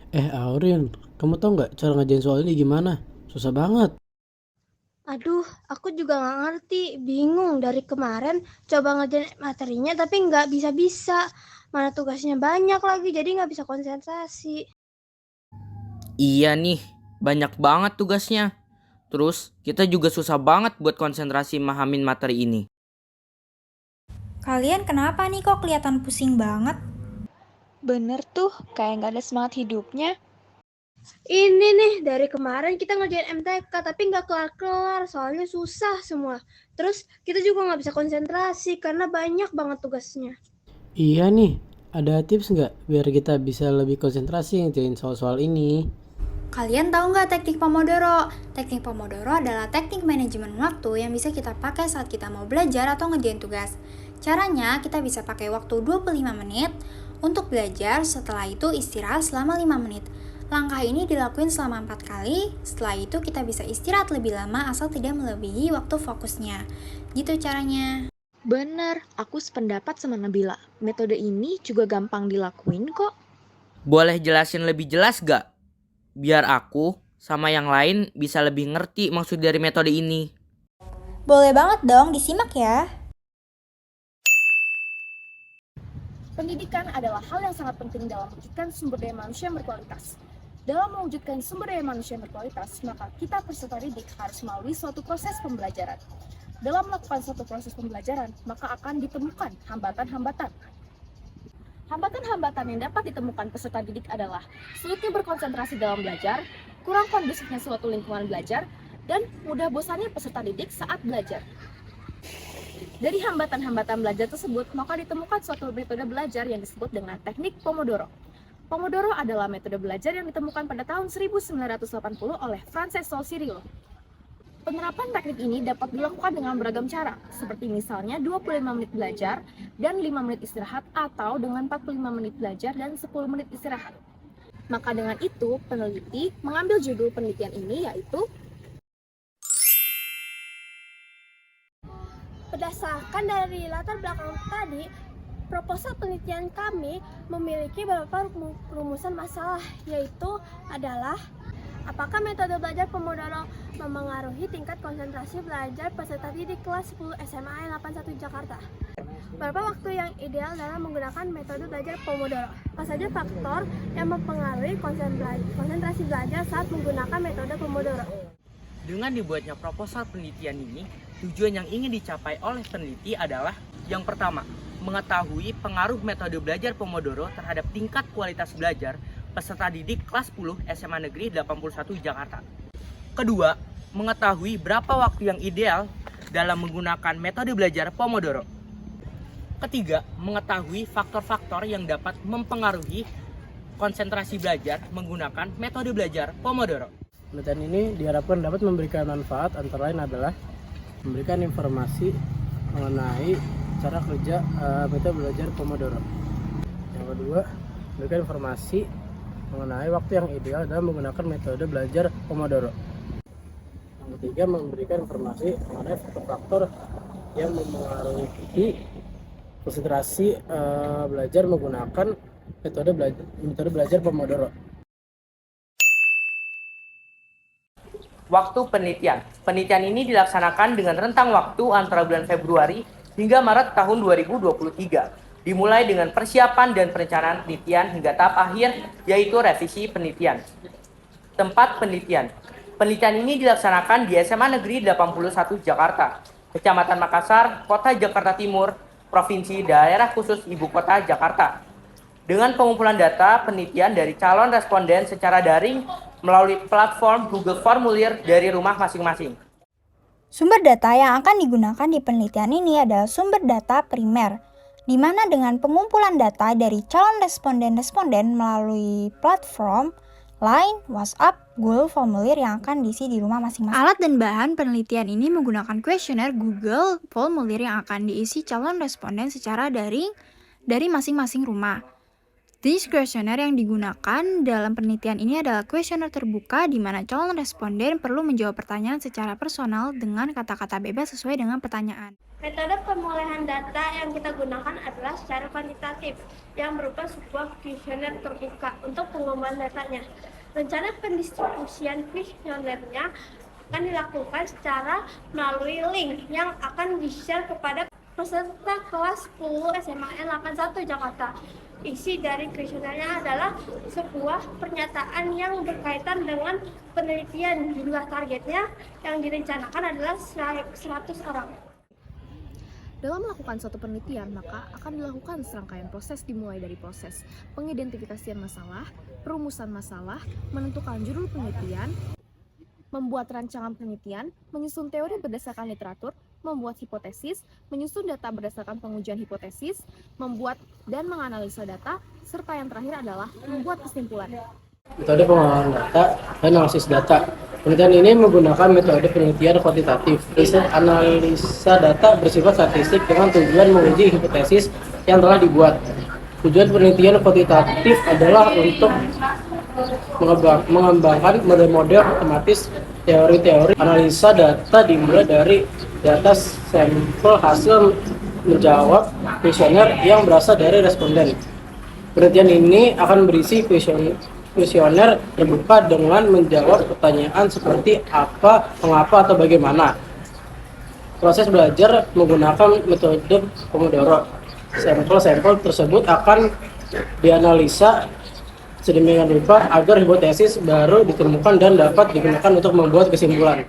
Aurin, kamu tau nggak cara ngerjain soal ini gimana? Susah banget. Aduh, aku juga nggak ngerti, bingung dari kemarin coba ngerjain materinya tapi nggak bisa-bisa. Mana tugasnya banyak lagi, jadi nggak bisa konsentrasi. Iya nih, banyak banget tugasnya. Terus, kita juga susah banget buat konsentrasi mahamin materi ini. Kalian kenapa nih kok kelihatan pusing banget? Bener tuh, kayak nggak ada semangat hidupnya. Ini nih, dari kemarin kita ngerjain MTK tapi nggak kelar-kelar, soalnya susah semua. Terus kita juga nggak bisa konsentrasi karena banyak banget tugasnya. Iya nih, ada tips nggak biar kita bisa lebih konsentrasi ngerjain soal-soal ini? Kalian tahu nggak teknik Pomodoro? Teknik Pomodoro adalah teknik manajemen waktu yang bisa kita pakai saat kita mau belajar atau ngerjain tugas. Caranya, kita bisa pakai waktu 25 menit untuk belajar, setelah itu istirahat selama 5 menit. Langkah ini dilakuin selama 4 kali, setelah itu kita bisa istirahat lebih lama asal tidak melebihi waktu fokusnya. Gitu caranya. Bener, aku sependapat sama Nabila. Metode ini juga gampang dilakuin kok. Boleh jelasin lebih jelas gak? Biar aku sama yang lain bisa lebih ngerti maksud dari metode ini. Boleh banget dong, disimak ya. Pendidikan adalah hal yang sangat penting dalam mewujudkan sumber daya manusia yang berkualitas. Dalam mewujudkan sumber daya manusia yang berkualitas, maka kita peserta didik harus melalui suatu proses pembelajaran. Dalam melakukan suatu proses pembelajaran, maka akan ditemukan hambatan-hambatan. Hambatan-hambatan yang dapat ditemukan peserta didik adalah sulitnya berkonsentrasi dalam belajar, kurang kondusifnya suatu lingkungan belajar, dan mudah bosannya peserta didik saat belajar. Dari hambatan-hambatan belajar tersebut, maka ditemukan suatu metode belajar yang disebut dengan teknik Pomodoro. Pomodoro adalah metode belajar yang ditemukan pada tahun 1980 oleh Francesco Cirillo. Penerapan teknik ini dapat dilakukan dengan beragam cara, seperti misalnya 25 menit belajar dan 5 menit istirahat, atau dengan 45 menit belajar dan 10 menit istirahat. Maka dengan itu, peneliti mengambil judul penelitian ini yaitu Berdasarkan dari latar belakang tadi, proposal penelitian kami memiliki beberapa rumusan masalah, yaitu adalah apakah metode belajar Pomodoro memengaruhi tingkat konsentrasi belajar peserta didik kelas 10 SMA 81 Jakarta? Berapa waktu yang ideal dalam menggunakan metode belajar Pomodoro? Apa saja faktor yang mempengaruhi konsentrasi belajar saat menggunakan metode Pomodoro? Dengan dibuatnya proposal penelitian ini, tujuan yang ingin dicapai oleh peneliti adalah yang pertama, mengetahui pengaruh metode belajar Pomodoro terhadap tingkat kualitas belajar peserta didik kelas 10 SMA Negeri 81 Jakarta. Kedua, mengetahui berapa waktu yang ideal dalam menggunakan metode belajar Pomodoro. Ketiga, mengetahui faktor-faktor yang dapat mempengaruhi konsentrasi belajar menggunakan metode belajar Pomodoro. Penelitian ini diharapkan dapat memberikan manfaat antara lain adalah memberikan informasi mengenai cara kerja metode belajar Pomodoro. Yang kedua, memberikan informasi mengenai waktu yang ideal dalam menggunakan metode belajar Pomodoro. Yang ketiga, memberikan informasi mengenai faktor-faktor yang mempengaruhi konsentrasi belajar menggunakan metode belajar Pomodoro. Waktu penelitian. Penelitian ini dilaksanakan dengan rentang waktu antara bulan Februari hingga Maret tahun 2023. Dimulai dengan persiapan dan perencanaan penelitian hingga tahap akhir, yaitu revisi penelitian. Tempat penelitian. Penelitian ini dilaksanakan di SMA Negeri 81 Jakarta, Kecamatan Makassar, Kota Jakarta Timur, Provinsi Daerah Khusus Ibu Kota Jakarta. Dengan pengumpulan data penelitian dari calon responden secara daring melalui platform Google Formulir dari rumah masing-masing. Sumber data yang akan digunakan di penelitian ini adalah sumber data primer, di mana dengan pengumpulan data dari calon responden-responden melalui platform Line, WhatsApp, Google Formulir yang akan diisi di rumah masing-masing. Alat dan bahan penelitian ini menggunakan kuesioner Google Formulir yang akan diisi calon responden secara daring dari masing-masing rumah. Jenis kuesioner yang digunakan dalam penelitian ini adalah kuesioner terbuka di mana calon responden perlu menjawab pertanyaan secara personal dengan kata-kata bebas sesuai dengan pertanyaan. Metode pemulihan data yang kita gunakan adalah secara kuantitatif, yang berupa sebuah kuesioner terbuka untuk pengumpulan datanya. Rencana pendistribusian kuesionernya akan dilakukan secara melalui link yang akan di-share kepada peserta kelas 10 SMAN 81 Jakarta. Isi dari kuesionernya adalah sebuah pernyataan yang berkaitan dengan penelitian. Jumlah targetnya yang direncanakan adalah 100 orang. Dalam melakukan suatu penelitian, maka akan dilakukan serangkaian proses dimulai dari proses pengidentifikasian masalah, perumusan masalah, menentukan judul penelitian, membuat rancangan penelitian, menyusun teori berdasarkan literatur, membuat hipotesis, menyusun data berdasarkan pengujian hipotesis, membuat dan menganalisa data, serta yang terakhir adalah membuat kesimpulan. Metode pengolahan data dan analisis data. Penelitian ini menggunakan metode penelitian kuantitatif. Riset analisa data bersifat statistik dengan tujuan menguji hipotesis yang telah dibuat. Tujuan penelitian kuantitatif adalah untuk mengembangkan model-model otomatis teori-teori analisa data dimulai dari data sampel hasil menjawab kuesioner yang berasal dari responden. Penelitian ini akan berisi kuesioner terbuka dengan menjawab pertanyaan seperti apa, mengapa, atau bagaimana. Proses belajar menggunakan metode Pomodoro. Sampel-sampel tersebut akan dianalisa sedemikian rupa agar hipotesis baru ditemukan dan dapat digunakan untuk membuat kesimpulan.